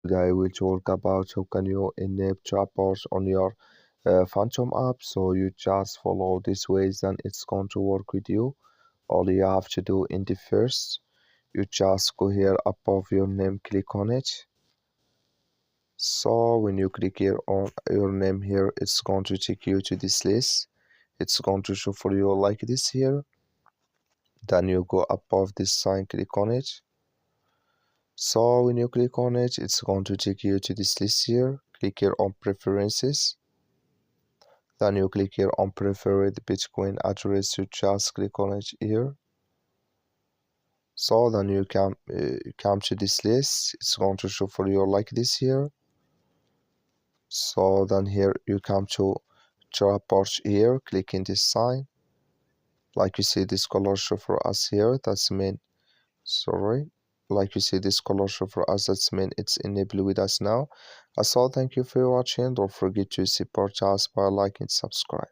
Today we'll talk about how can you enable chatbots on your Phantom app. So you just follow these ways and it's going to work with you. All you have to do in the first, you just go here above your name, click on it. So when you click here on your name here, it's going to take you to this list. It's going to show for you like this here. Then you go above this sign, click on it. So when you click on it, it's going to take you to this list here. Click here on preferences. Then you click here on preferred Bitcoin address. You just click on it here. So then you come to this list. It's going to show for you like this here. So then here you come to Taproot here. Click in this sign. Like you see this color show for us here. That's mean sorry. Like you see this color show for us. That's mean it's enabled with us now. So thank you for watching. Don't forget to support us by liking and subscribe.